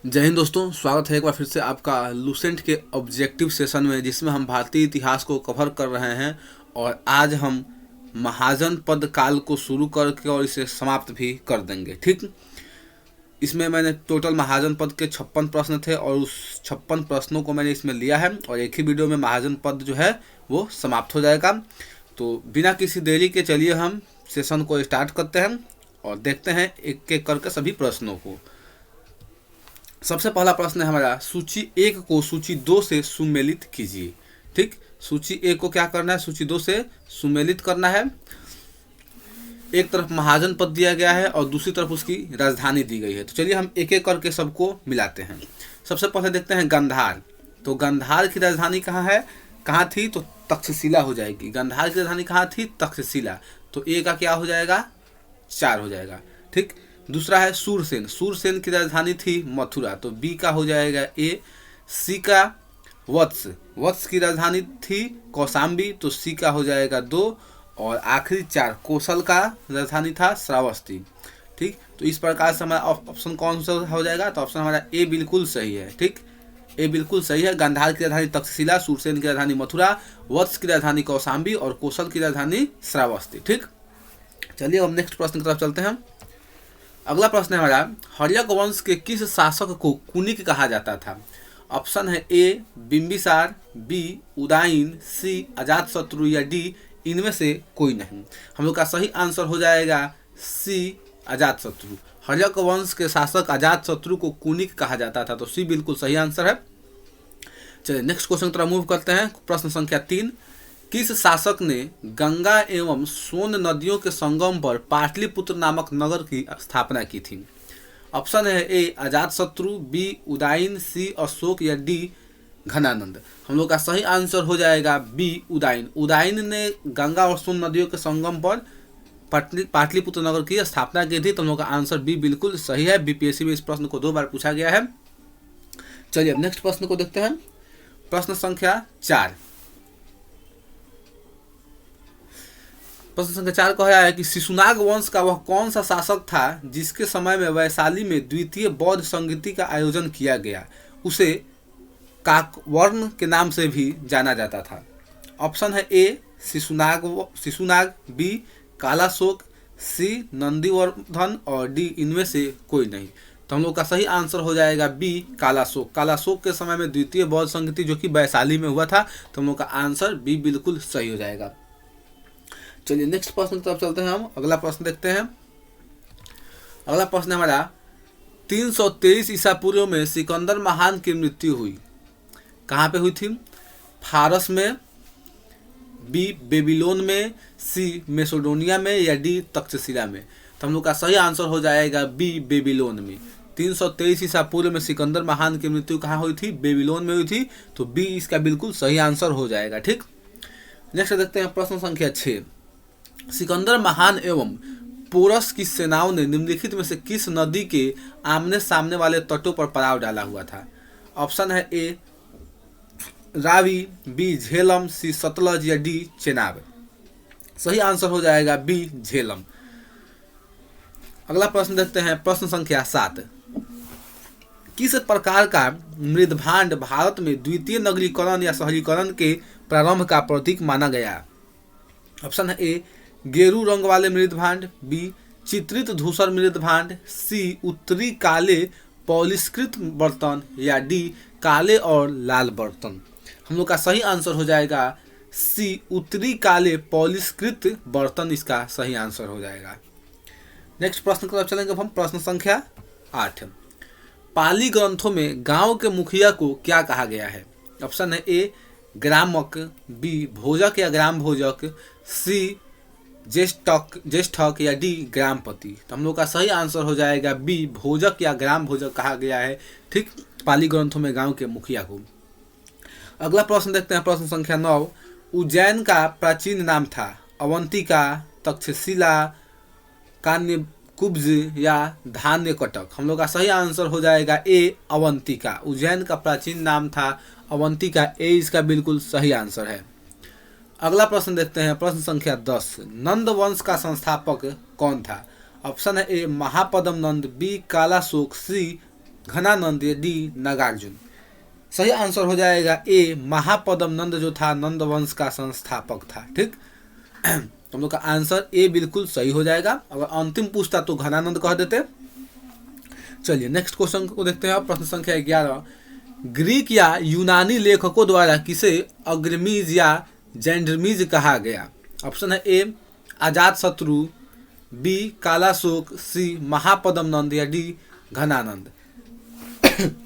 जय हिंद दोस्तों, स्वागत है एक बार फिर से आपका लूसेंट के ऑब्जेक्टिव सेशन में, जिसमें हम भारतीय इतिहास को कवर कर रहे हैं। और आज हम महाजन पद काल को शुरू करके और इसे समाप्त भी कर देंगे। ठीक, इसमें मैंने टोटल महाजन पद के 56 प्रश्न थे और उस 56 प्रश्नों को मैंने इसमें लिया है और एक ही वीडियो में महाजन पद जो है वो समाप्त हो जाएगा। तो बिना किसी देरी के चलिए हम सेशन को स्टार्ट करते हैं और देखते हैं एक एक करके सभी प्रश्नों को। सबसे पहला प्रश्न है हमारा, सूची 1 को सूची 2 से सुमेलित कीजिए। ठीक, सूची 1 को क्या करना है, सूची 2 से सुमेलित करना है। एक तरफ महाजन पद दिया गया है और दूसरी तरफ उसकी राजधानी दी गई है। तो चलिए हम एक एक करके सबको मिलाते हैं। सबसे पहले देखते हैं गंधार। तो गंधार की राजधानी कहाँ थी, तो तक्षशिला हो जाएगी। गंधार की राजधानी कहाँ थी, तक्षशिला। तो ए का क्या हो जाएगा, 4 हो जाएगा। ठीक, दूसरा है सूरसेन। सूरसेन की राजधानी थी मथुरा, तो बी का हो जाएगा ए। सी का वत्स। वत्स की राजधानी थी कौशाम्बी, तो सी का हो जाएगा 2। और आखिरी 4 कौशल का राजधानी था श्रावस्ती। ठीक, तो इस प्रकार से हमारा ऑप्शन कौन सा हो जाएगा, तो ऑप्शन हमारा ए बिल्कुल सही है। ठीक, ए बिल्कुल सही है। गंधार की राजधानी तक्षशिला, सूरसेन की राजधानी मथुरा, वत्स की राजधानी कौशाम्बी और कौशल की राजधानी श्रावस्ती। ठीक, चलिए हम नेक्स्ट प्रश्न की तरफ चलते हैं। अगला प्रश्न है हमारा, हर्यक वंश के किस शासक को कुनिक कहा जाता था। ऑप्शन है ए बिंबिसार, बी उदाइन, सी अजातशत्रु या डी इनमें से कोई नहीं। हम लोग का सही आंसर हो जाएगा सी अजातशत्रु। हर्यक वंश के शासक अजातशत्रु को कुनिक कहा जाता था, तो सी बिल्कुल सही आंसर है। चलिए नेक्स्ट क्वेश्चन की तरफ मूव करते हैं। प्रश्न संख्या 3, किस शासक ने गंगा एवं सोन नदियों के संगम पर पाटलिपुत्र नामक नगर की स्थापना की थी। ऑप्शन है ए अजातशत्रु, बी उदाइन, सी अशोक या डी घनानंद। हम लोग का सही आंसर हो जाएगा बी उदाइन। उदाइन ने गंगा और सोन नदियों के संगम पर पाटलिपुत्र नगर की स्थापना की थी, तो हम लोग का आंसर बी बिल्कुल सही है। बीपीएससी में इस प्रश्न को 2 बार पूछा गया है। चलिए अब नेक्स्ट प्रश्न को देखते हैं। प्रश्न संख्या 4। प्रश्न संख्या 4 कहा है कि शिशुनाग वंश का वह कौन सा शासक था जिसके समय में वैशाली में द्वितीय बौद्ध संगीति का आयोजन किया गया। उसे काकवर्ण के नाम से भी जाना जाता था। ऑप्शन है ए शिशुनाग, बी कालाशोक, सी नंदीवर्धन और डी इनमें से कोई नहीं। तो हम लोग का सही आंसर हो जाएगा बी कालाशोक। कालाशोक के समय में द्वितीय बौद्ध संगीति जो कि वैशाली में हुआ था, तो हम लोग का आंसर बी बिल्कुल सही हो जाएगा। चलिए नेक्स्ट प्रश्न की तरफ चलते हैं। हम अगला प्रश्न देखते हैं। अगला प्रश्न हमारा, 323 ईसा पूर्व में सिकंदर महान की मृत्यु हुई। कहाँ पे हुई थी, फारस में, बी बेबीलोन में, सी मेसोडोनिया में या डी तक्षशिला में। तो हम लोग का सही आंसर हो जाएगा बी बेबीलोन में। 323 ईसा पूर्व में सिकंदर महान की मृत्यु कहाँ हुई थी, बेबीलोन में हुई थी, तो बी इसका बिल्कुल सही आंसर हो जाएगा। ठीक, नेक्स्ट देखते हैं प्रश्न संख्या 6। सिकंदर महान एवं पोरस की सेनाओं ने निम्नलिखित में से किस नदी के आमने सामने वाले तटों पर पड़ाव डाला हुआ था। ऑप्शन है ए रावी, बी झेलम, सी सतलज या डी चेनाब। सही आंसर हो जाएगा बी झेलम। अगला प्रश्न देखते हैं। प्रश्न संख्या 7, किस प्रकार का मृदभांड भारत में द्वितीय नगरीकरण या शहरीकरण के प्रारंभ का प्रतीक माना गया। ऑप्शन है ए गेरू रंग वाले मृदभांड, बी चित्रित धूसर मृदभांड, सी उत्तरी काले पॉलिशकृत बर्तन या डी काले और लाल बर्तन। हम लोग का सही आंसर हो जाएगा सी उत्तरी काले पॉलिशकृत बर्तन, इसका सही आंसर हो जाएगा। नेक्स्ट प्रश्न की तरफ चलेंगे हम। प्रश्न संख्या 8, पाली ग्रंथों में गांव के मुखिया को क्या कहा गया है। ऑप्शन है ए ग्रामक, बी भोजक या ग्राम भोजक, सी ज्येष्ठक या डी ग्रामपति। तो हम लोग का सही आंसर हो जाएगा बी भोजक या ग्राम भोजक कहा गया है। ठीक, पाली ग्रंथों में गांव के मुखिया को। अगला प्रश्न देखते हैं। प्रश्न संख्या 9, उज्जैन का प्राचीन नाम था अवंतिका, तक्षशिला, कान्यकुब्ज या धान्यकटक। हम लोग का सही आंसर हो जाएगा ए अवंतिका। उज्जैन का प्राचीन नाम था अवंतिका, ए इसका बिल्कुल सही आंसर है। अगला प्रश्न देखते हैं। प्रश्न संख्या 10, नंद वंश का संस्थापक कौन था। ऑप्शन है ए महापदम नंद, बी कालाशोक, सी घनानंद या डी नागार्जुन। सही आंसर हो जाएगा ए महापदम नंद जो था नंद वंश का संस्थापक था। ठीक, तो हम लोग का आंसर ए बिल्कुल सही हो जाएगा। अगर अंतिम पूछता तो घनानंद कह देते। चलिए नेक्स्ट क्वेश्चन को देखते हैं। प्रश्न संख्या 11, ग्रीक या यूनानी लेखकों द्वारा किसे अग्रमीज या जेंडरमीज कहा गया? ऑप्शन है ए अजात शत्रु, बी कालाशोक, सी महापदम नंद या डी घनानंद।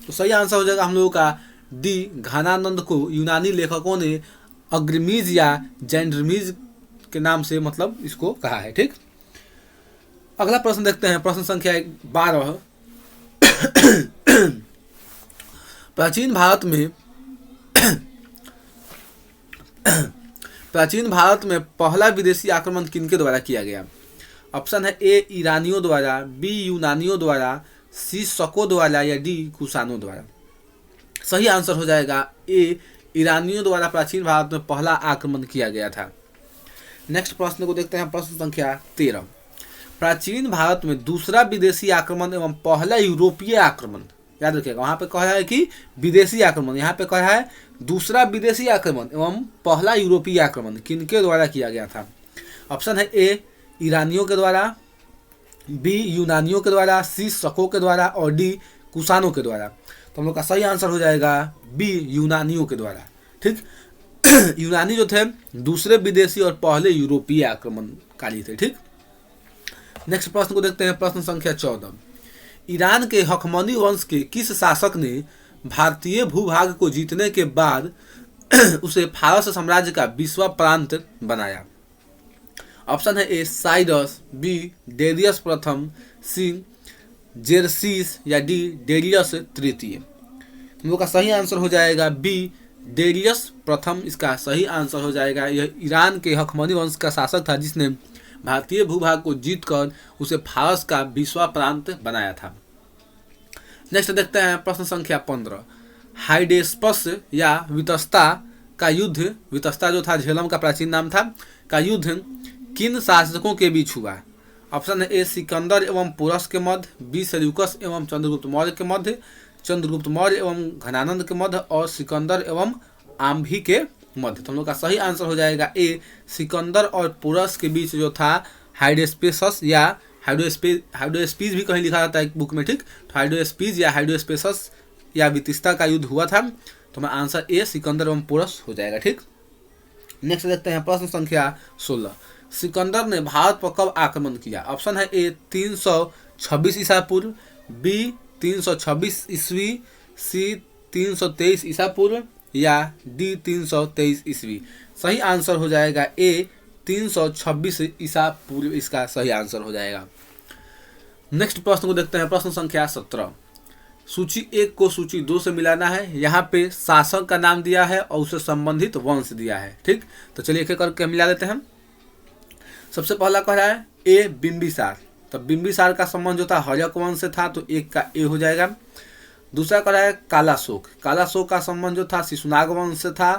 तो सही आंसर हो जाएगा हम लोगों का डी घनानंद को यूनानी लेखकों ने अग्रमीज या जेंडरमीज के नाम से मतलब इसको कहा है। ठीक, अगला प्रश्न देखते हैं। प्रश्न संख्या 12, प्राचीन भारत में पहला विदेशी आक्रमण किनके द्वारा किया गया? ऑप्शन है ए ईरानियों द्वारा, बी यूनानियों द्वारा, सी शकों द्वारा या डी कुषाणों द्वारा। सही आंसर हो जाएगा ए ईरानियों द्वारा प्राचीन भारत में पहला आक्रमण किया गया था। नेक्स्ट प्रश्न को देखते हैं। प्रश्न संख्या 13, प्राचीन भारत में दूसरा विदेशी आक्रमण एवं पहला यूरोपीय आक्रमण, याद रखिएगा वहां पे कहा है कि विदेशी आक्रमण, यहाँ पे कहा है दूसरा विदेशी आक्रमण एवं पहला यूरोपीय आक्रमण किनके द्वारा किया गया था? ऑप्शन है ए ईरानियों के द्वारा, बी यूनानियों के द्वारा, सी शकों के द्वारा और डी कुषाणों के द्वारा। तो हम लोग का सही आंसर हो जाएगा बी यूनानियों के द्वारा। ठीक, यूनानी जो थे दूसरे विदेशी और पहले यूरोपीय आक्रमणकारी थे। ठीक, नेक्स्ट प्रश्न को देखते हैं। प्रश्न संख्या 14, ईरान के हखमनी वंश के किस शासक ने भारतीय भूभाग को जीतने के बाद उसे फारस साम्राज्य का 20वां प्रांत बनाया? ऑप्शन है ए साइरस, बी डेरियस प्रथम, सी जेरसीस या डी डेरियस तृतीय। हम लोग का सही आंसर हो जाएगा बी डेरियस प्रथम, इसका सही आंसर हो जाएगा। यह ईरान के हखमनी वंश का शासक था जिसने भारतीय भूभाग को जीतकर उसे फारस का 20वां प्रांत बनाया था। नेक्स्ट देखते हैं। प्रश्न संख्या 15, हाइडेस्पस या वितस्ता का युद्ध, वितस्ता जो था झेलम का प्राचीन नाम था, का युद्ध किन शासकों के बीच हुआ? ऑप्शन है ए सिकंदर एवं पुरस के मध्य, बी सेल्यूकस एवं चंद्रगुप्त मौर्य के मध्य, चंद्रगुप्त मौर्य एवं घनानंद के मध्य और सिकंदर एवं आम्भी के मध्य। तो हम लोग का सही आंसर हो जाएगा ए सिकंदर और पुरस के बीच जो था हाइडेस्पेसस या हाइडोस्पीज भी कहीं लिखा जाता है एक बुक में। ठीक, तो हाइडोस्पीज या हाइडोस्पेसस या वितिस्ता का युद्ध हुआ था। तो हमारा आंसर ए सिकंदर एवं पुरस हो जाएगा। ठीक, नेक्स्ट देखते हैं। प्रश्न संख्या 16, सिकंदर ने भारत पर कब आक्रमण किया? ऑप्शन है ए 326 ईसा पूर्व, बी 326 ईस्वी, सी 323 ईसा पूर्व या डी 323 ईस्वी। सही आंसर हो जाएगा ए 326 ईसा पूर्व, इसका सही आंसर हो जाएगा। नेक्स्ट प्रश्न को देखते हैं। प्रश्न संख्या 17, सूची 1 को सूची 2 से मिलाना है। यहाँ पे शासक का नाम दिया है और उससे संबंधित वंश दिया है। ठीक, तो चलिए एक एक करके मिला लेते हैं। सबसे पहला कह रहा है ए बिंबिसार, तो बिंबिसार का संबंध जो था हर्यक वंश से था, तो 1 का ए हो जाएगा। दूसरा कह रहा है कालाशोक, कालाशोक का संबंध जो था शिशुनाग वंश से था,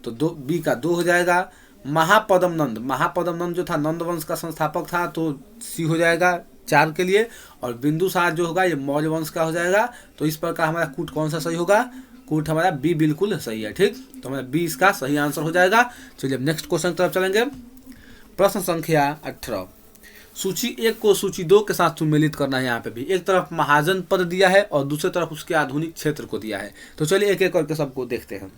तो बी का 2 हो जाएगा। महापदम नंद, महापदम नंद जो था नंद वंश का संस्थापक था, तो सी हो जाएगा 4 के लिए। और बिंदुसार जो होगा ये मौर्य वंश का हो जाएगा। तो इस प्रकार हमारा कूट कौन सा सही होगा? कूट हमारा बी बिल्कुल सही है। ठीक, तो हमारा बी इसका सही आंसर हो जाएगा। चलिए अब नेक्स्ट क्वेश्चन की तरफ चलेंगे। प्रश्न संख्या 18, सूची 1 को सूची 2 के साथ सम्मिलित करना है। यहाँ पे भी एक तरफ महाजन पद दिया है और दूसरी तरफ उसके आधुनिक क्षेत्र को दिया है। तो चलिए एक एक करके सबको देखते हैं।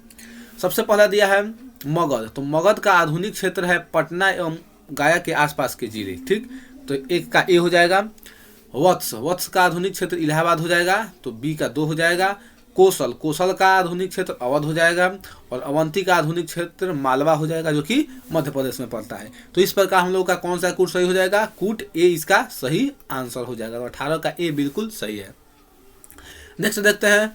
सबसे पहला दिया है मगध, तो मगध का आधुनिक क्षेत्र है पटना एवं गया के आसपास के जिले। ठीक, तो 1 का ए हो जाएगा। वत्स, वत्स का आधुनिक क्षेत्र इलाहाबाद हो जाएगा, तो बी का 2 हो जाएगा। कौशल, कौशल का आधुनिक क्षेत्र अवध हो जाएगा। और अवंती का आधुनिक क्षेत्र मालवा हो जाएगा, जो कि मध्य प्रदेश में पड़ता है। तो इस प्रकार हम लोग का कौन सा कूट सही हो जाएगा? कूट ए इसका सही आंसर हो जाएगा। तो 18 का ए बिल्कुल सही है। नेक्स्ट देखते हैं।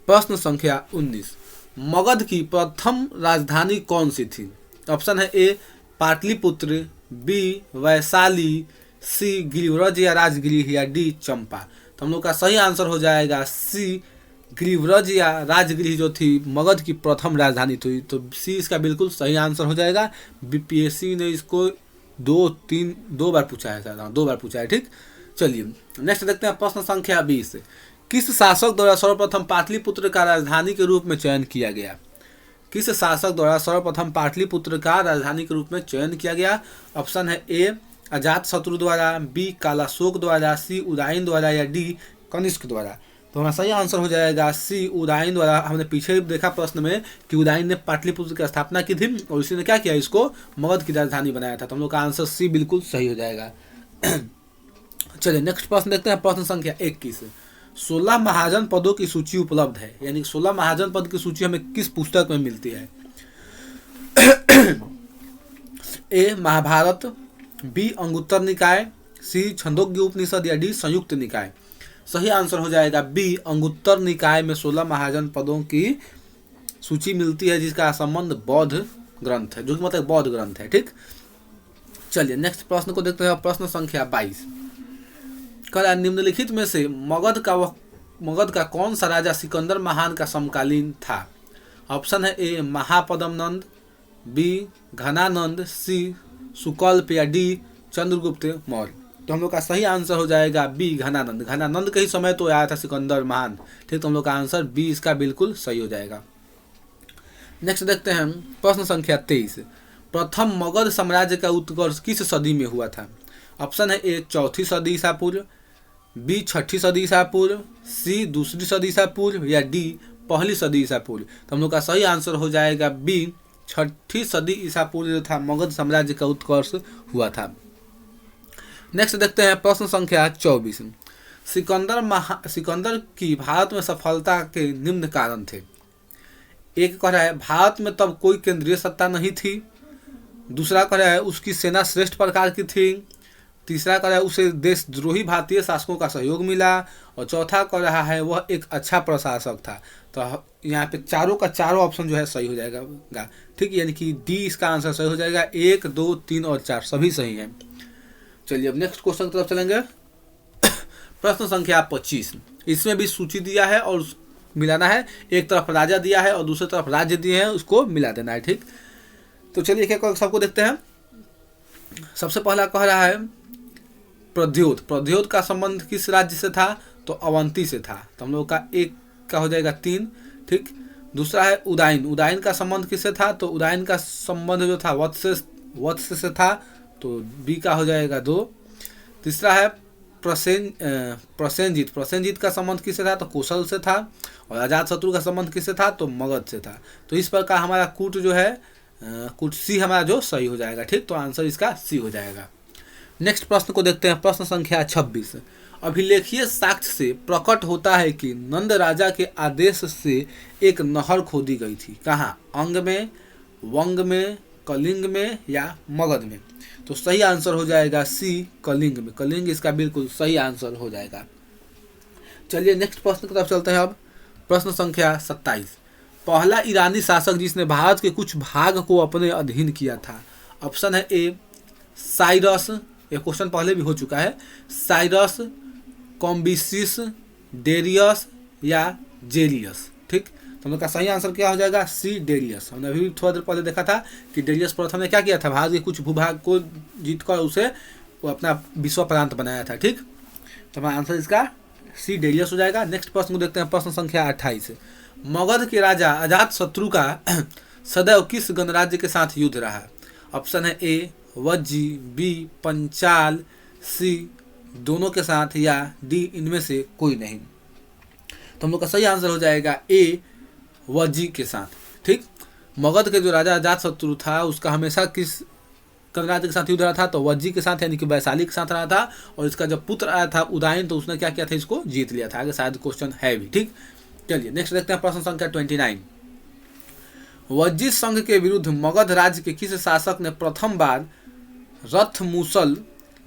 प्रश्न संख्या 19, मगध की प्रथम राजधानी कौन सी थी? ऑप्शन है ए पाटलिपुत्र, बी वैशाली, सी गिरिव्रज या राजगिरी या डी चंपा। तो हम लोग का सही आंसर हो जाएगा सी गिरिव्रज या राजगिरी जो थी मगध की प्रथम राजधानी थी। तो सी इसका बिल्कुल सही आंसर हो जाएगा। बीपीएससी ने इसको 2 बार पूछा है, 2 बार पूछा है। ठीक, चलिए नेक्स्ट देखते हैं। प्रश्न संख्या 20, किस शासक द्वारा सर्वप्रथम पाटलिपुत्र का राजधानी के रूप में चयन किया गया? किस शासक द्वारा सर्वप्रथम पाटलिपुत्र का राजधानी के रूप में चयन किया गया? ऑप्शन है ए अजातशत्रु द्वारा, बी कालाशोक द्वारा, सी उदयन द्वारा या डी कनिष्क द्वारा। तो हमारा सही आंसर हो जाएगा सी उदयन द्वारा। हमने पीछे देखा प्रश्न में कि उदयन ने पाटलिपुत्र की स्थापना की थी और उसी ने क्या किया, इसको मगध की राजधानी बनाया था। तो हम लोग का आंसर सी बिल्कुल सही हो जाएगा। चलिए नेक्स्ट प्रश्न देखते हैं, प्रश्न संख्या 21। 16 महाजन पदों की सूची उपलब्ध है, यानी 16 महाजन पद की सूची हमें किस पुस्तक में मिलती है? ए महाभारत, बी अंगुत्तर निकाय, सी छंदोग्य उपनिषद या डी संयुक्त निकाय। सही आंसर हो जाएगा बी अंगुत्तर निकाय में 16 महाजन पदों की सूची मिलती है, जिसका संबंध बौद्ध ग्रंथ है, जो कि मतलब बौद्ध ग्रंथ है। ठीक, चलिए नेक्स्ट प्रश्न को देखते हैं, प्रश्न संख्या 22। कह निम्नलिखित में से मगध का कौन सा राजा सिकंदर महान का समकालीन था? ऑप्शन है ए महापद्मनंद, बी घनानंद, सी सुकल्प या डी चंद्रगुप्त मौर्य। तो हम लोग का सही आंसर हो जाएगा बी घनानंद। घनानंद के ही समय तो आया था सिकंदर महान। ठीक, तो हम लोग का आंसर बी इसका बिल्कुल सही हो जाएगा। नेक्स्ट देखते हैं प्रश्न संख्या 23। प्रथम मगध साम्राज्य का उत्कर्ष किस सदी में हुआ था? ऑप्शन है ए 4वीं सदी ईसा पूर्व, बी 6वीं सदी ईसा पूर्व, सी 2री सदी ईसा पूर्व या डी 1ली सदी ईसा पूर्व। तो हम लोग का सही आंसर हो जाएगा बी 6वीं सदी ईसा पूर्व जो था मगध साम्राज्य का उत्कर्ष हुआ था। नेक्स्ट देखते हैं प्रश्न संख्या 24। सिकंदर की भारत में सफलता के निम्न कारण थे। एक कह रहा है भारत में तब कोई केंद्रीय सत्ता नहीं थी, दूसरा कह रहा है उसकी सेना श्रेष्ठ प्रकार की थी, तीसरा कह रहा है उसे देशद्रोही भारतीय शासकों का सहयोग मिला, और चौथा कह रहा है वह एक अच्छा प्रशासक था। तो यहाँ पे चारों का चारों ऑप्शन जो है सही हो जाएगा। ठीक, यानी कि डी इसका आंसर सही हो जाएगा। 1, 2, 3 और 4 सभी सही हैं। चलिए अब नेक्स्ट क्वेश्चन की तरफ चलेंगे। प्रश्न संख्या 25। इसमें भी सूची दिया है और मिलाना है। एक तरफ राजा दिया है और दूसरी तरफ राज्य दिए हैं, उसको मिला देना है। ठीक, तो चलिए एक एक सबको देखते हैं। सबसे पहला कह रहा है प्रद्योत। प्रद्योत का संबंध किस राज्य से था? तो अवंती से था। तो हम लोग का एक का हो जाएगा 3। ठीक, दूसरा है उदयन। उदयन का संबंध किससे था? तो उदयन का संबंध जो था वत्स से था, तो बी का हो जाएगा 2। तीसरा है प्रसेनजीत। प्रसेनजीत का संबंध किससे था? तो कौशल से था। और अजातशत्रु का संबंध किससे था? तो मगध से था। तो इस प्रकार हमारा कूट जो है कूट सी हमारा जो सही हो जाएगा। ठीक, तो आंसर इसका सी हो जाएगा। नेक्स्ट प्रश्न को देखते हैं, प्रश्न संख्या 26। अभिलेखीय साक्ष्य से प्रकट होता है कि नंद राजा के आदेश से एक नहर खोदी गई थी। कहाँ? अंग में, वंग में, कलिंग में या मगध में। तो सही आंसर हो जाएगा सी कलिंग में। कलिंग इसका बिल्कुल सही आंसर हो जाएगा। चलिए नेक्स्ट प्रश्न की तरफ चलते हैं। अब प्रश्न संख्या 27। पहला ईरानी शासक जिसने भारत के कुछ भाग को अपने अधीन किया था। ऑप्शन है ए साइरस, ये क्वेश्चन पहले भी हो चुका है, साइरस, कॉम्बिसिस, डेरियस या जेलियस। ठीक, तो हम लोग का सही आंसर क्या हो जाएगा? सी डेरियस। हमने अभी थोड़ा देर पहले देखा था कि डेरियस प्रथम ने क्या किया था, भारत के कुछ भूभाग को जीतकर उसे वो अपना विश्व प्रांत बनाया था। ठीक, तो हमारा आंसर इसका सी डेरियस हो जाएगा। नेक्स्ट प्रश्न को देखते हैं, प्रश्न संख्या 28। मगध के राजा अजातशत्रु का सदैव किस गणराज्य के साथ युद्ध रहा? ऑप्शन है ए वज्जी, बी पंचाल, सी दोनों के साथ या डी इनमें से कोई नहीं। तो हम लोग का सही आंसर हो जाएगा ए वज्जी के साथ। ठीक, मगध के जो राजा अजातशत्रु था उसका हमेशा किस गणराज्य के साथ युद्ध रहा था? तो वज्जी के साथ, यानी कि वैशाली के साथ रहा था। और इसका जब पुत्र आया था उदयन, तो उसने क्या किया था, इसको जीत लिया था। आगे शायद क्वेश्चन है भी। ठीक, चलिए नेक्स्ट देखते हैं, प्रश्न संख्या 29। वज्जी संघ के विरुद्ध मगध राज्य के किस शासक ने प्रथम बार रथ मूसल,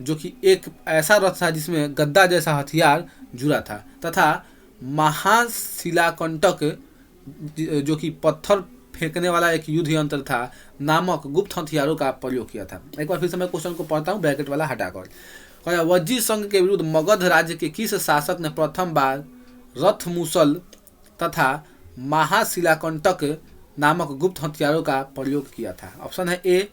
जो कि एक ऐसा रथ था जिसमें गद्दा जैसा हथियार जुड़ा था, तथा महाशिलाकंटक जो कि पत्थर फेंकने वाला एक युद्ध यंत्र था नामक गुप्त हथियारों का प्रयोग किया था? एक बार फिर से मैं क्वेश्चन को पढ़ता हूँ ब्रैकेट वाला हटाकर। वज्जी संघ के विरुद्ध मगध राज्य के किस शासक ने प्रथम बार रथ मूसल तथा महाशिलाकंटक नामक गुप्त हथियारों का प्रयोग किया था? ऑप्शन है ए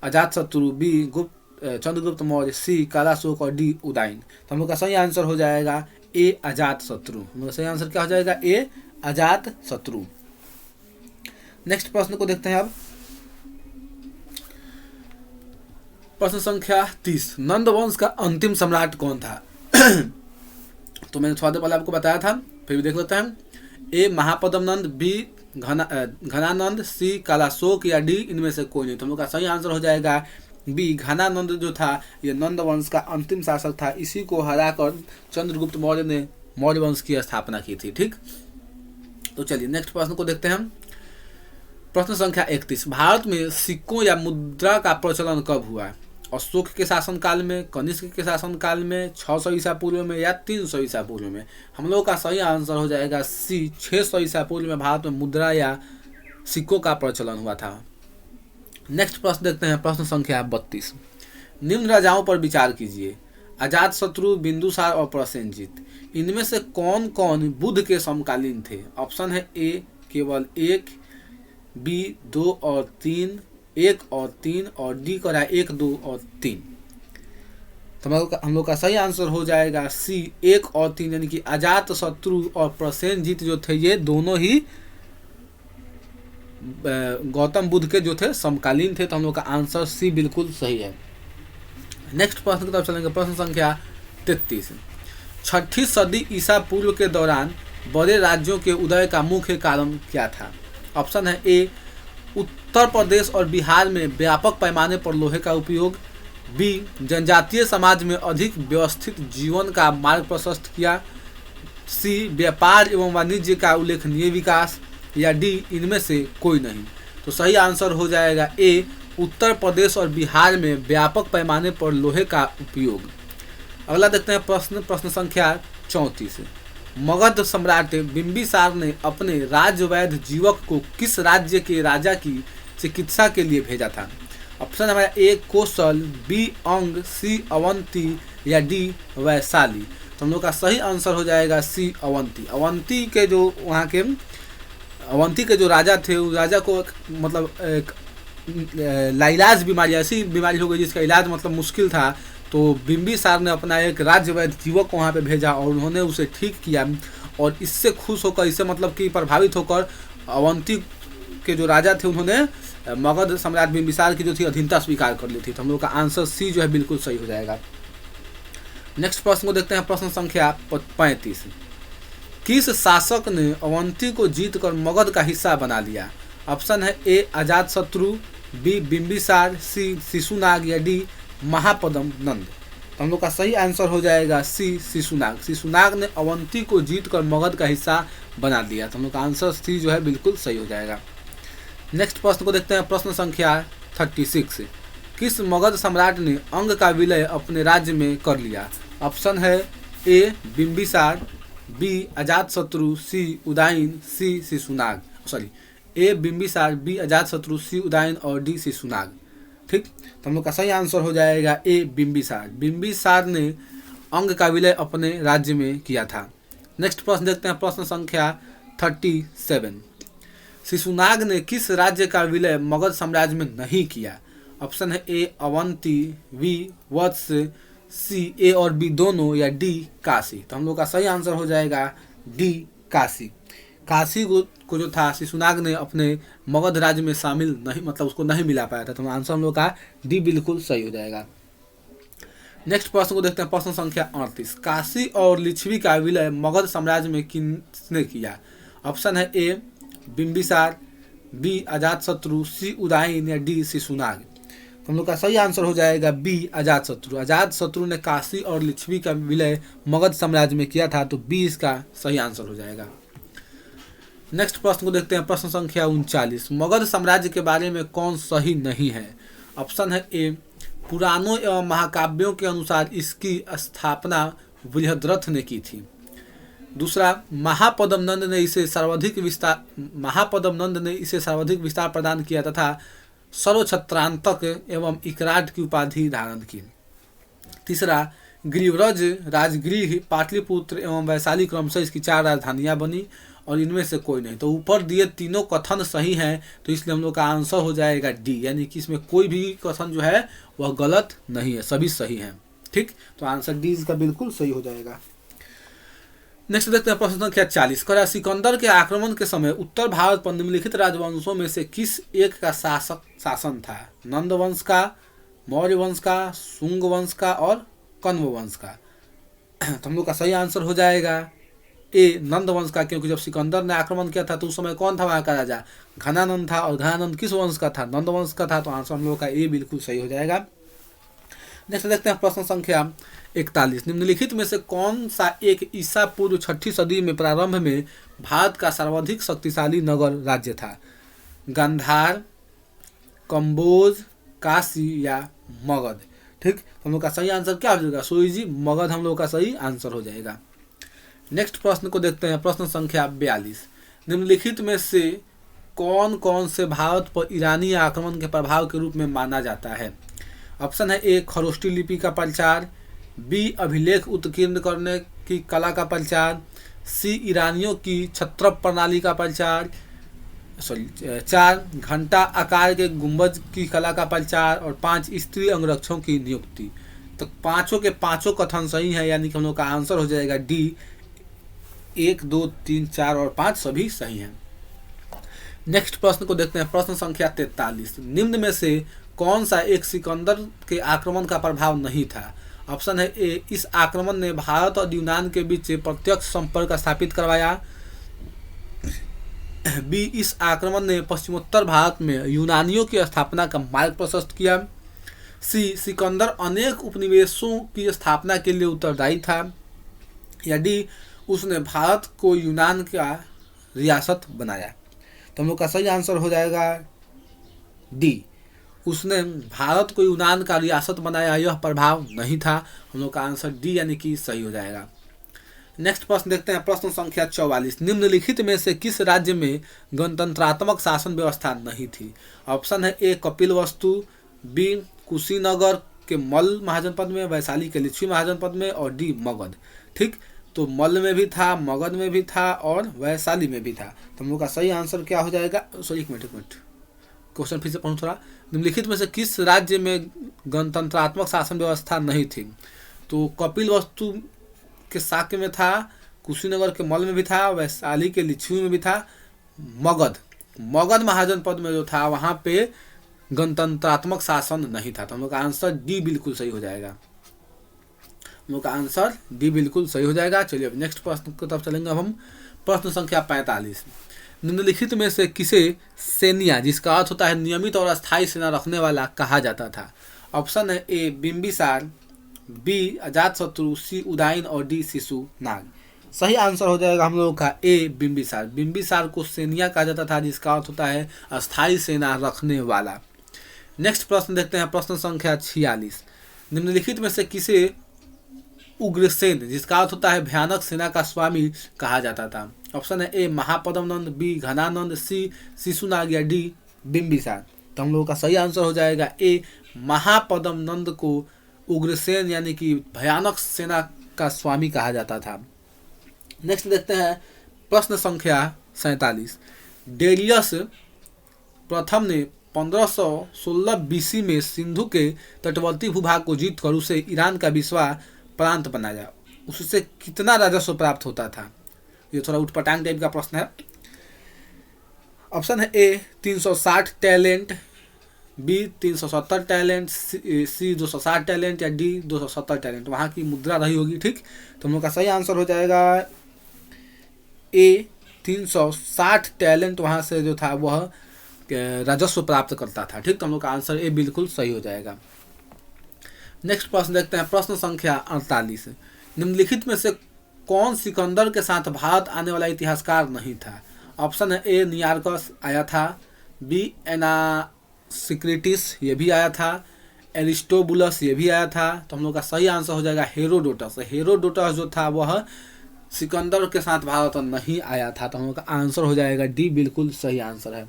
अजातशत्रु, बी चंद्रगुप्त मौर्य, सी कालाशोक और डी उदयन। तो हम लोग का सही आंसर हो जाएगा ए अजात शत्रु। हम लोग का सही आंसर क्या हो जाएगा? ए अजात शत्रु। नेक्स्ट प्रश्न को देखते हैं अब। प्रश्न संख्या 30, नंद वंश का अंतिम सम्राट कौन था? तो मैंने थोड़ा देर पहले आपको बताया था, फिर भी देख लेते हैं। ए महापद्म नंद, बी घनानंद, सी कालाशोक या डी इनमें से कोई नहीं। तो हम लोग का सही आंसर हो जाएगा बी घनानंद जो था ये नंद वंश का अंतिम शासक था। इसी को हराकर चंद्रगुप्त मौर्य ने मौर्य वंश की स्थापना की थी। ठीक, तो चलिए नेक्स्ट प्रश्न को देखते हैं। प्रश्न संख्या 31, भारत में सिक्कों या मुद्रा का प्रचलन कब हुआ? अशोक के शासनकाल में, कनिष्क के शासनकाल में, 600 ईसा पूर्व में या 300 ईसा पूर्व में? हम लोग का सही आंसर हो जाएगा सी 600 ईसा पूर्व में भारत में मुद्रा या सिक्कों का प्रचलन हुआ था। नेक्स्ट प्रश्न देखते हैं। प्रश्न संख्या 32, निम्न राजाओं पर विचार कीजिए। अजातशत्रु, बिंदुसार और प्रसेनजीत, इनमें से कौन कौन बुद्ध के समकालीन थे? ऑप्शन है ए केवल 1, बी 2 और 3, 1 और 3 और डी करा 1, 2 और 3। तो हम लोग का सही आंसर हो जाएगा सी 1 और 3, यानी कि अजातशत्रु और प्रसेनजीत जो थे ये दोनों ही गौतम बुद्ध के जो थे समकालीन थे। तो हम लोग का आंसर सी बिल्कुल सही है। नेक्स्ट प्रश्न की तरफ चलेंगे। प्रश्न संख्या 33, 6ठी सदी ईसा पूर्व के दौरान बड़े राज्यों के उदय का मुख्य कारण क्या था? ऑप्शन है ए उत्तर प्रदेश और बिहार में व्यापक पैमाने पर लोहे का उपयोग, बी जनजातीय समाज में अधिक व्यवस्थित जीवन का मार्ग प्रशस्त किया, सी व्यापार एवं वाणिज्य का उल्लेखनीय विकास, या डी इनमें से कोई नहीं। तो सही आंसर हो जाएगा ए उत्तर प्रदेश और बिहार में व्यापक पैमाने पर लोहे का उपयोग। अगला देखते हैं प्रश्न संख्या 34, मगध सम्राट बिंबिसार ने अपने राजवैद्य जीवक को किस राज्य के राजा की चिकित्सा के लिए भेजा था? ऑप्शन हमारा ए कौशल, बी अंग, सी अवंती या डी वैशाली। तो हम लोग का सही आंसर हो जाएगा सी अवंती। अवंती के जो राजा थे उस राजा को मतलब एक लाइलाज बीमारी, ऐसी बीमारी हो गई जिसका इलाज मतलब मुश्किल था। तो बिंबिसार ने अपना एक राज्यवैद्य जीवक को वहाँ पे भेजा और उन्होंने उसे ठीक किया, और इससे खुश होकर, इससे मतलब कि प्रभावित होकर अवंती के जो राजा थे उन्होंने मगध सम्राट बिंबिसार की जो थी अधीनता स्वीकार कर ली थी। तो हम लोग का आंसर सी जो है बिल्कुल सही हो जाएगा। नेक्स्ट प्रश्न को देखते हैं। प्रश्न संख्या 35, किस शासक ने अवंती को जीतकर मगध का हिस्सा बना लिया? ऑप्शन है ए अजातशत्रु, बी बिंबिसार, सी शिशुनाग या डी महापद्म नंद। तो हम लोग का सही आंसर हो जाएगा सी शिशुनाग। शिशुनाग ने अवंती को जीतकर मगध का हिस्सा बना दिया। तो हम लोग का आंसर सी जो है बिल्कुल सही हो जाएगा। नेक्स्ट प्रश्न को देखते हैं। प्रश्न संख्या 36, किस मगध सम्राट ने अंग का विलय अपने राज्य में कर लिया? ऑप्शन है ए बिंबिसार, बी अजातशत्रु, सी उदयन, सी शिशुनाग। ए बिंबिसार, बी अजातशत्रु, सी उदयन और डी शिशुनाग। ठीक, तो हम लोग का सही आंसर हो जाएगा ए बिंबिसार। बिंबिसार ने अंग का विलय अपने राज्य में किया था। नेक्स्ट प्रश्न देखते हैं। प्रश्न संख्या 37, शिशुनाग ने किस राज्य का विलय मगध साम्राज्य में नहीं किया? ऑप्शन है ए अवंती, बी वत्स, सी ए और बी दोनों या डी काशी। तो हम लोग का सही आंसर हो जाएगा डी काशी। काशी को जो था शिशुनाग ने अपने मगध राज्य में शामिल नहीं, मतलब उसको नहीं मिला पाया था। तो आंसर हम लोग का डी बिल्कुल सही हो जाएगा। नेक्स्ट प्रश्न को देखते हैं। प्रश्न संख्या 38, काशी और लिच्छवी का विलय मगध साम्राज्य में किसने किया? ऑप्शन है ए बिंबिसार, बी अजातशत्रु, सी उदयन या डी शिशुनाग। तो हम लोग का सही आंसर हो जाएगा बी अजातशत्रु। अजातशत्रु ने काशी और लिच्छवी का विलय मगध साम्राज्य में किया था। तो बी इसका सही आंसर हो जाएगा। नेक्स्ट प्रश्न को देखते हैं। प्रश्न संख्या 39, मगध साम्राज्य के बारे में कौन सही नहीं है? ऑप्शन है ए पुराणों एवं महाकाव्यों के अनुसार इसकी स्थापना बृहद्रथ ने की थी। दूसरा, महापद्म नंद ने इसे सर्वाधिक सर्वाधिक विस्तार प्रदान किया तथा सर्वछत्रांतक एवं इकराट की उपाधि धारण की। तीसरा, गिरिव्रज, राजगृह, पाटलिपुत्र एवं वैशाली क्रमशः इसकी 4 राजधानियां बनी, और इनमें से कोई नहीं। तो ऊपर दिए तीनों कथन सही हैं, तो इसलिए हम लोग का आंसर हो जाएगा डी, यानी कि इसमें कोई भी कथन जो है वह गलत नहीं है, सभी सही हैं। ठीक, तो आंसर डी इसका बिल्कुल सही हो जाएगा। नेक्स्ट देखते हैं प्रश्न संख्या 40। कह रहा है सिकंदर के आक्रमण के समय उत्तर भारत पर निम्नलिखित राजवंशों में से किस एक का शासन था? नंद वंश का, मौर्य वंश का, शुंग वंश का और कण्व वंश का। तो हम लोग का सही आंसर हो जाएगा ए, नंद वंश का, क्योंकि जब सिकंदर ने आक्रमण किया था तो उस समय कौन था वहाँ का राजा? घनानंद था, और घनानंद किस वंश का था? नंद वंश का था। तो आंसर हम लोग का ए बिल्कुल सही हो जाएगा। नेक्स्ट देखते हैं प्रश्न संख्या 41। निम्नलिखित में से कौन सा एक ईसा पूर्व 6ठी सदी में प्रारंभ में भारत का सर्वाधिक शक्तिशाली नगर राज्य था? गांधार, कंबोज, काशी या मगध। ठीक, हम लोग का सही आंसर क्या हो जाएगा? सोई जी, मगध हम लोग का सही आंसर हो जाएगा। नेक्स्ट प्रश्न को देखते हैं, प्रश्न संख्या 42। निम्नलिखित में से कौन कौन से भारत पर ईरानी आक्रमण के प्रभाव के रूप में माना जाता है? ऑप्शन है ए, खरोष्टी लिपि का प्रचार, बी, अभिलेख उत्कीर्ण करने की कला का प्रचार, सी, ईरानियों की छत्रप प्रणाली का प्रचार, 4, घंटा आकार के गुंबज की कला का प्रचार, और 5, स्त्री अंगरक्षकों की नियुक्ति। तो पांचों के पांचों कथन सही है, यानी कि हम लोग का आंसर हो जाएगा डी। 1, 2, 3, 4 और 5 सभी सही हैं। नेक्स्ट प्रश्न को देखते हैं, प्रश्न संख्या 43। निम्न में से कौन सा एक सिकंदर के आक्रमण का प्रभाव नहीं था? ऑप्शन है ए, इस आक्रमण ने भारत और यूनान के बीच प्रत्यक्ष संपर्क स्थापित करवाया, बी, इस आक्रमण ने पश्चिमोत्तर भारत में यूनानियों की स्थापना का मार्ग प्रशस्त किया, सी, सिकंदर अनेक उपनिवेशों की स्थापना के लिए उत्तरदायी था, या डी, उसने भारत को यूनान का रियासत बनाया। तो हम लोग का सही आंसर हो जाएगा डी, उसने भारत को यूनान का रियासत बनाया, यह प्रभाव नहीं था। हम लोग का आंसर डी यानी कि सही हो जाएगा। नेक्स्ट प्रश्न देखते हैं, प्रश्न संख्या 44। निम्नलिखित में से किस राज्य में गणतंत्रात्मक शासन व्यवस्था नहीं थी? ऑप्शन है ए, कपिलवस्तु, बी, कुशीनगर के मल्ल महाजनपद में, वैशाली के लिच्छवी महाजनपद में, और डी, मगध। ठीक, तो मल्ल में भी था, मगध में भी था और वैशाली में भी था। तो हम लोग का सही आंसर क्या हो जाएगा? सॉरी, एक मिनट, क्वेश्चन फिर से पढ़ूँ थोड़ा। निम्नलिखित में से किस राज्य में गणतंत्रात्मक शासन व्यवस्था नहीं थी? तो कपिलवस्तु के शाक्य में था, कुशीनगर के मल्ल में भी था, वैशाली के लिच्छवी में भी था, मगध महाजनपद में जो था वहाँ पे गणतंत्रात्मक शासन नहीं था। तो हम लोग का आंसर डी बिल्कुल सही हो जाएगा। हम लोग का आंसर डी बिल्कुल सही हो जाएगा। चलिए अब नेक्स्ट प्रश्न की तरफ चलेंगे। अब हम प्रश्न संख्या 45। निम्नलिखित में से किसे सैनिया, जिसका अर्थ होता है नियमित और अस्थायी सेना रखने वाला, कहा जाता था? ऑप्शन है ए, बिंबिसार, बी, अजातशत्रु, सी, उदयन और डी, शिशुनाग। सही आंसर हो जाएगा हम लोगों का ए, बिंबिसार। बिंबिसार को सैनिया कहा जाता था, जिसका अर्थ होता है अस्थायी सेना रखने वाला। नेक्स्ट प्रश्न देखते हैं, प्रश्न संख्या 46। निम्नलिखित में से किसे उग्रसेन, जिसका अर्थ होता है भयानक सेना का स्वामी, कहा जाता था? ऑप्शन है ए, महापद्मनंद, बी, घनानंद, सी, शिशुनाग या डी, बिंबिसार। तो हम लोगों का सही आंसर हो जाएगा ए, महापद्मनंद को उग्रसेन यानी कि भयानक सेना का स्वामी कहा जाता था। नेक्स्ट देखते हैं, प्रश्न संख्या 47। डेरियस प्रथम ने 1516 बीसी में सिंधु के तटवर्ती भूभाग को जीत कर उसे ईरान का 20वां प्रांत बनाया। उससे कितना राजस्व प्राप्त होता था? ये थोड़ा उठपटांग टाइप का प्रश्न है। ऑप्शन है ए, 360 टैलेंट, बी, 370 टैलेंट, सी, 260 टैलेंट या डी, 270 टैलेंट। वहाँ की मुद्रा रही होगी। ठीक, तो हम लोग का सही आंसर हो जाएगा ए, 360 टैलेंट वहाँ से जो था वह राजस्व प्राप्त करता था। ठीक, तो हम लोग का आंसर ए बिल्कुल सही हो जाएगा। नेक्स्ट प्रश्न देखते हैं, प्रश्न संख्या 48। निम्नलिखित में से कौन सिकंदर के साथ भारत आने वाला इतिहासकार नहीं था? ऑप्शन है ए, नियार्कस आया था, बी, एनासिक्रिटिस ये भी आया था, एरिस्टोबुलस ये भी आया था। तो हम लोग का सही आंसर हो जाएगा हेरोडोटस। हेरोडोटस जो था वह सिकंदर के साथ भारत नहीं आया था। तो हम लोग का आंसर हो जाएगा डी, बिल्कुल सही आंसर है।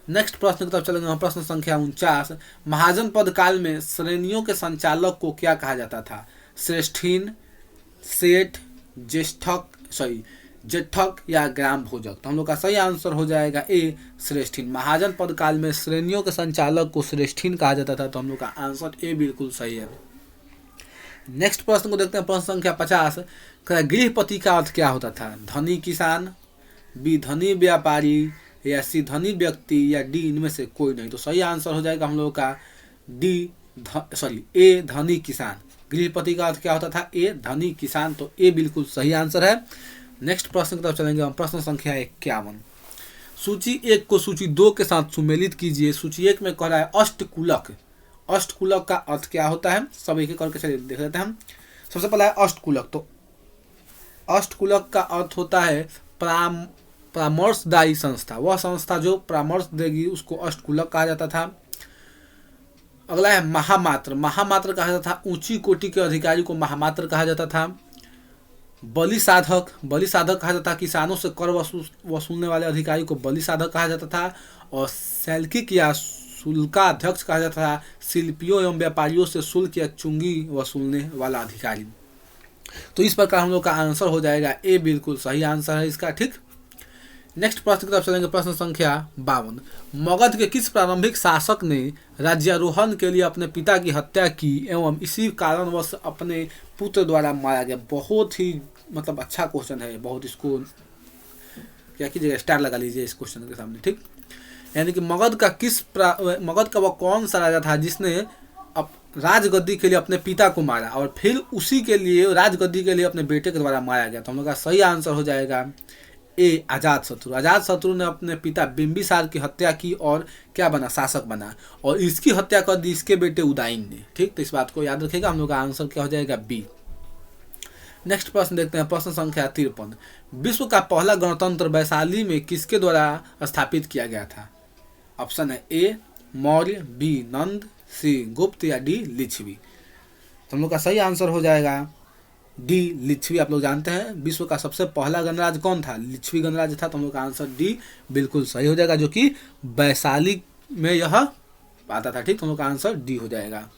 नेक्स्ट प्रश्न की तरफ चलेंगे हम, प्रश्न संख्या 49। महाजन पद काल में श्रेणियों के संचालक को क्या कहा जाता था? श्रेष्ठीन, सेठ, जेठक या ग्राम भोजक। तो हम लोग का सही आंसर हो जाएगा ए, श्रेष्ठीन। महाजन पद काल में श्रेणियों के संचालक को श्रेष्ठीन कहा जाता था। तो हम लोग का आंसर ए बिल्कुल सही है। नेक्स्ट प्रश्न को देखते हैं, प्रश्न संख्या 50। गृहपति का अर्थ क्या होता था? धनी किसान, बी धनी व्यापारी, या सी धनी व्यक्ति, या डी इनमें से कोई नहीं। तो सही आंसर हो जाएगा हम लोगों का ए धनी किसान। गृहपति का अर्थ क्या होता था? ए धनी किसान। तो ए बिल्कुल सही आंसर है। नेक्स्ट प्रश्न की तरफ चलेंगे हम। प्रश्न संख्या 51। सूची 1 को सूची 2 के साथ सुमेलित कीजिए। सूची 1 में कह रहा है अष्टकुलक। अष्टकुलक का अर्थ क्या होता है? सब एक एक करके चलिए देख लेते हैं हम। सबसे पहला है अष्टकुलक। तो अष्टकुलक का अर्थ होता है परामर्शदायी संस्था। वह संस्था जो परामर्श देगी उसको अष्टकुलक कहा जाता था। अगला है महामात्र। महामात्र कहा जाता था ऊंची कोटि के अधिकारी को महामात्र कहा जाता था। बलि साधक। बलि साधक कहा जाता था किसानों से कर वसूलने वाले अधिकारी को बलि साधक कहा जाता था। और शैल्किक या शुल्काध्यक्ष कहा जाता था शिल्पियों एवं व्यापारियों से शुल्क या चुंगी वसूलने वाला अधिकारी। तो इस प्रकार हम लोग का आंसर हो जाएगा ए बिल्कुल सही आंसर है इसका। ठीक, नेक्स्ट प्रश्न की तरफ चलेंगे। प्रश्न संख्या 52। मगध के किस प्रारंभिक शासक ने राज्यारोहण के लिए अपने पिता की हत्या की एवं इसी कारणवश अपने पुत्र द्वारा मारा गया? बहुत ही मतलब अच्छा क्वेश्चन है, बहुत इसको क्या कीजिएगा, स्टार लगा लीजिए इस क्वेश्चन के सामने। ठीक, यानी कि मगध का वह कौन सा राजा था जिसने राजगद्दी के लिए अपने पिता को मारा और फिर उसी के लिए राजगद्दी के लिए अपने बेटे के द्वारा मारा गया? तो हम लोग का सही आंसर हो जाएगा ए अजातशत्रु। अजातशत्रु ने अपने पिता बिंबिसार की हत्या की और क्या बना? शासक बना। और इसकी हत्या कर दी इसके बेटे उदयन ने। ठीक, तो इस बात को याद रखिएगा। हम लोग का आंसर क्या हो जाएगा? बी। नेक्स्ट प्रश्न देखते हैं। प्रश्न संख्या 53। विश्व का पहला गणतंत्र वैशाली में किसके द्वारा स्थापित किया गया था? ऑप्शन है ए मौर्य, बी नंद, सी गुप्त, या डी लिच्छवी। तो हम लोग का सही आंसर हो जाएगा डी लिच्छवी। आप लोग जानते हैं विश्व का सबसे पहला गणराज्य कौन था? लिच्छवी गणराज्य था। तो हम लोग का आंसर डी बिल्कुल सही हो जाएगा, जो कि वैशाली में यह आता था। ठीक, तो हम लोग का आंसर डी हो जाएगा।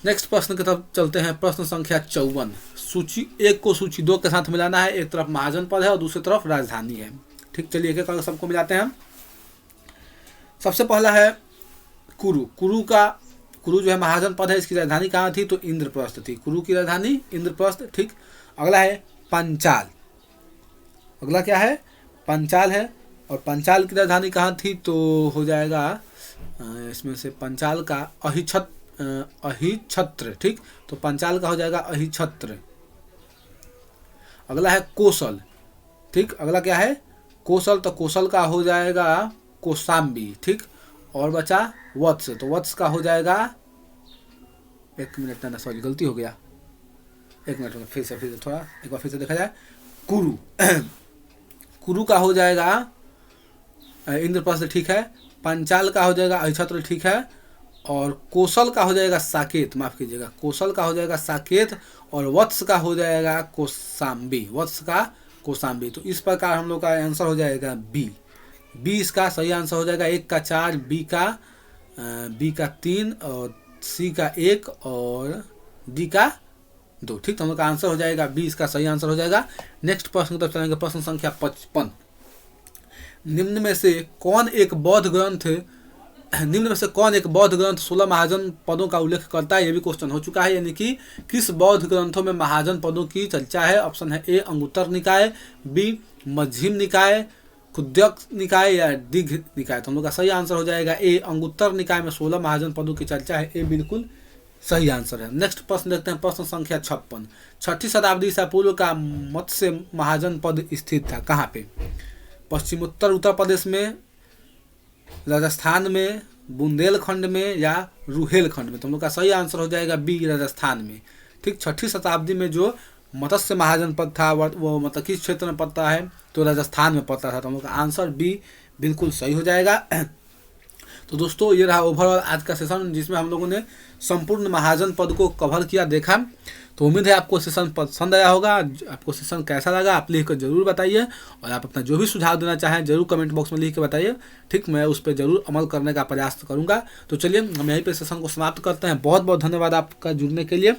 नेक्स्ट प्रश्न की तरफ चलते हैं। प्रश्न संख्या 54। सूची 1 को सूची 2 के साथ मिलाना है। एक तरफ महाजनपद है और दूसरी तरफ राजधानी है। ठीक, चलिए एक एक करके सबको मिलाते हैं। सबसे पहला है कुरु। कुरु जो है महाजनपद है। इसकी राजधानी कहाँ थी? तो इंद्रप्रस्थ थी। कुरु की राजधानी इंद्रप्रस्थ। ठीक, अगला है पंचाल। अगला क्या है? पंचाल है। और पंचाल की राजधानी कहाँ थी? तो हो जाएगा इसमें से पंचाल का अहिछत्र। ठीक, तो पंचाल का हो जाएगा अहिछत्र। अगला है कोसल। ठीक, अगला क्या है? कोसल। तो कोसल का हो जाएगा कोसाम्बी। ठीक, और बचा वत्स। तो वत्स का हो जाएगा, एक मिनट ना, सॉरी गलती हो गया, एक मिनट फिर से थोड़ा एक बार फिर से देखा जाए। कुरु कुरु का हो जाएगा इंद्रप्रस्थ। ठीक है, पंचाल का हो जाएगा अहिछत्र। ठीक है, और कोसल का हो जाएगा साकेत, माफ कीजिएगा, कोसल का हो जाएगा साकेत, और वत्स का हो जाएगा कोसाम्बी। वत्स का कोसाम्बी। तो इस प्रकार हम लोग का आंसर हो जाएगा बी। बी इसका सही आंसर हो जाएगा। 1 का 4, बी का 3, और सी का 1, और डी का 2। ठीक, तो हम लोग का आंसर हो जाएगा बी, इसका सही आंसर हो जाएगा। नेक्स्ट प्रश्न की तरफ चलेंगे। प्रश्न संख्या 55। निम्न में से कौन एक बौद्ध ग्रंथ 16 महाजन पदों का उल्लेख करता है? ये भी क्वेश्चन हो चुका है, यानी कि किस बौद्ध ग्रंथों में महाजन पदों की चर्चा है? ऑप्शन है ए अंगुत्तर निकाय, बी मध्यम निकाय, खुद्यक निकाय, या दिघ निकाय। तो हम लोग का सही आंसर हो जाएगा ए अंगुत्तर निकाय में 16 महाजन पदों की चर्चा है। ए बिल्कुल सही आंसर है। नेक्स्ट प्रश्न देखते हैं। प्रश्न संख्या 56। 6ठी शताब्दी ईसा पूर्व का मत्स्य महाजन पद स्थित था कहाँ पे? पश्चिमोत्तर उत्तर प्रदेश में, राजस्थान में, बुंदेलखंड में, या रुहेलखंड में? तो हम लोग का सही आंसर हो जाएगा बी राजस्थान में। ठीक, 6ठी शताब्दी में जो मत्स्य महाजन पद था वो मतलब किस क्षेत्र में पड़ता है? तो राजस्थान में पड़ता था। तो हम लोग का आंसर बी बिल्कुल सही हो जाएगा। तो दोस्तों ये रहा ओवरऑल आज का सेशन, जिसमें हम लोगों ने संपूर्ण महाजन पद को कवर किया, देखा। तो उम्मीद है आपको सेशन पसंद आया होगा। आपको सेशन कैसा लगा आप लिख कर जरूर बताइए, और आप अपना जो भी सुझाव देना चाहें जरूर कमेंट बॉक्स में लिख के बताइए। ठीक, मैं उस पर जरूर अमल करने का प्रयास करूंगा। तो चलिए हम यहीं पे सेशन को समाप्त करते हैं। बहुत बहुत धन्यवाद आपका जुड़ने के लिए।